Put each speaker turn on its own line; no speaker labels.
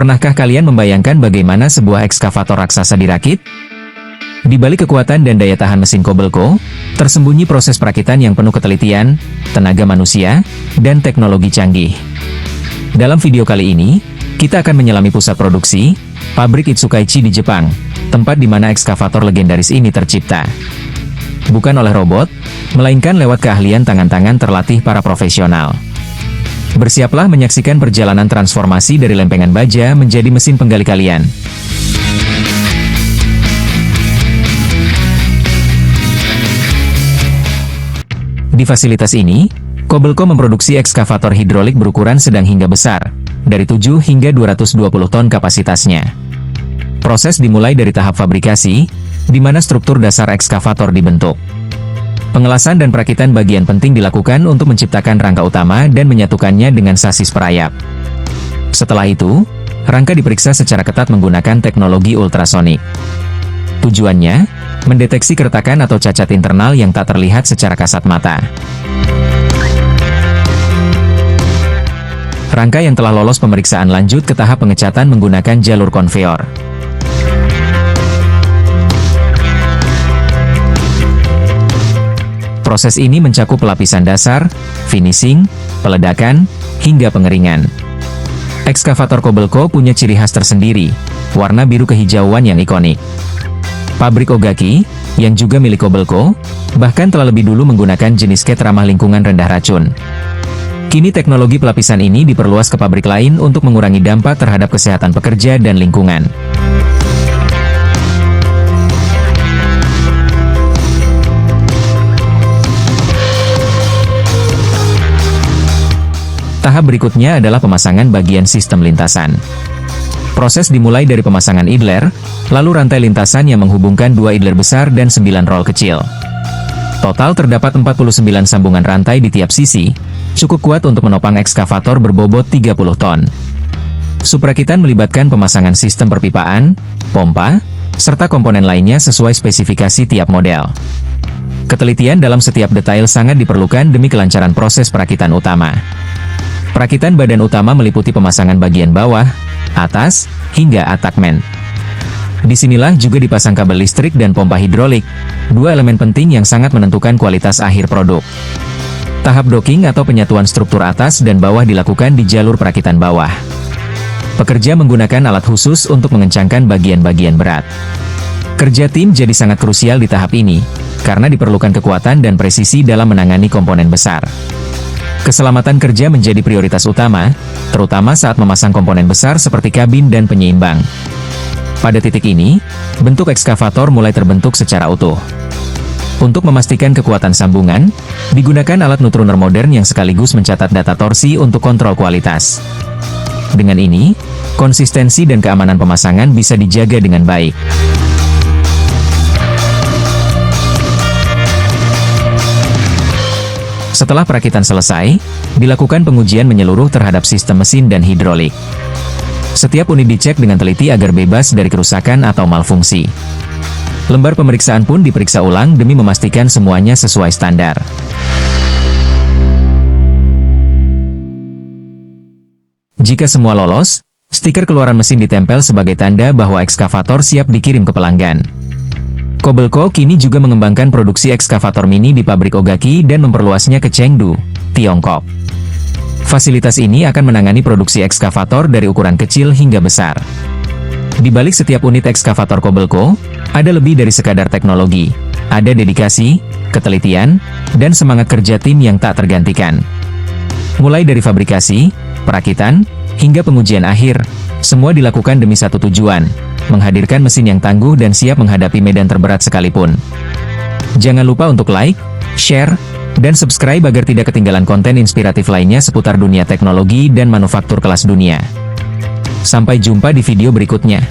Pernahkah kalian membayangkan bagaimana sebuah ekskavator raksasa dirakit? Di balik kekuatan dan daya tahan mesin Kobelco, tersembunyi proses perakitan yang penuh ketelitian, tenaga manusia, dan teknologi canggih. Dalam video kali ini, kita akan menyelami pusat produksi, pabrik Itsukaichi di Jepang, tempat di mana ekskavator legendaris ini tercipta. Bukan oleh robot, melainkan lewat keahlian tangan-tangan terlatih para profesional. Bersiaplah menyaksikan perjalanan transformasi dari lempengan baja menjadi mesin penggali kalian. Di fasilitas ini, Kobelco memproduksi ekskavator hidrolik berukuran sedang hingga besar, dari 7 hingga 220 ton kapasitasnya. Proses dimulai dari tahap fabrikasi, di mana struktur dasar ekskavator dibentuk. Pengelasan dan perakitan bagian penting dilakukan untuk menciptakan rangka utama dan menyatukannya dengan sasis perayap. Setelah itu, rangka diperiksa secara ketat menggunakan teknologi ultrasonik. Tujuannya, mendeteksi keretakan atau cacat internal yang tak terlihat secara kasat mata. Rangka yang telah lolos pemeriksaan lanjut ke tahap pengecatan menggunakan jalur konveyor. Proses ini mencakup lapisan dasar, finishing, peledakan, hingga pengeringan. Ekskavator Kobelco punya ciri khas tersendiri, warna biru kehijauan yang ikonik. Pabrik Ogaki, yang juga milik Kobelco, bahkan telah lebih dulu menggunakan jenis cat ramah lingkungan rendah racun. Kini teknologi pelapisan ini diperluas ke pabrik lain untuk mengurangi dampak terhadap kesehatan pekerja dan lingkungan. Tahap berikutnya adalah pemasangan bagian sistem lintasan. Proses dimulai dari pemasangan idler, lalu rantai lintasan yang menghubungkan 2 idler besar dan 9 rol kecil. Total terdapat 49 sambungan rantai di tiap sisi, cukup kuat untuk menopang ekskavator berbobot 30 ton. Suprakitan melibatkan pemasangan sistem perpipaan, pompa, serta komponen lainnya sesuai spesifikasi tiap model. Ketelitian dalam setiap detail sangat diperlukan demi kelancaran proses perakitan utama. Perakitan badan utama meliputi pemasangan bagian bawah, atas, hingga attachment. Disinilah juga dipasang kabel listrik dan pompa hidrolik, 2 elemen penting yang sangat menentukan kualitas akhir produk. Tahap docking atau penyatuan struktur atas dan bawah dilakukan di jalur perakitan bawah. Pekerja menggunakan alat khusus untuk mengencangkan bagian-bagian berat. Kerja tim jadi sangat krusial di tahap ini, karena diperlukan kekuatan dan presisi dalam menangani komponen besar. Keselamatan kerja menjadi prioritas utama, terutama saat memasang komponen besar seperti kabin dan penyeimbang. Pada titik ini, bentuk ekskavator mulai terbentuk secara utuh. Untuk memastikan kekuatan sambungan, digunakan alat nutrunner modern yang sekaligus mencatat data torsi untuk kontrol kualitas. Dengan ini, konsistensi dan keamanan pemasangan bisa dijaga dengan baik. Setelah perakitan selesai, dilakukan pengujian menyeluruh terhadap sistem mesin dan hidrolik. Setiap unit dicek dengan teliti agar bebas dari kerusakan atau malfungsi. Lembar pemeriksaan pun diperiksa ulang demi memastikan semuanya sesuai standar. Jika semua lolos, stiker keluaran mesin ditempel sebagai tanda bahwa ekskavator siap dikirim ke pelanggan. Kobelco kini juga mengembangkan produksi ekskavator mini di pabrik Ogaki dan memperluasnya ke Chengdu, Tiongkok. Fasilitas ini akan menangani produksi ekskavator dari ukuran kecil hingga besar. Di balik setiap unit ekskavator Kobelco, ada lebih dari sekadar teknologi. Ada dedikasi, ketelitian, dan semangat kerja tim yang tak tergantikan. Mulai dari fabrikasi, perakitan, hingga pengujian akhir, semua dilakukan demi satu tujuan, menghadirkan mesin yang tangguh dan siap menghadapi medan terberat sekalipun. Jangan lupa untuk like, share, dan subscribe agar tidak ketinggalan konten inspiratif lainnya seputar dunia teknologi dan manufaktur kelas dunia. Sampai jumpa di video berikutnya.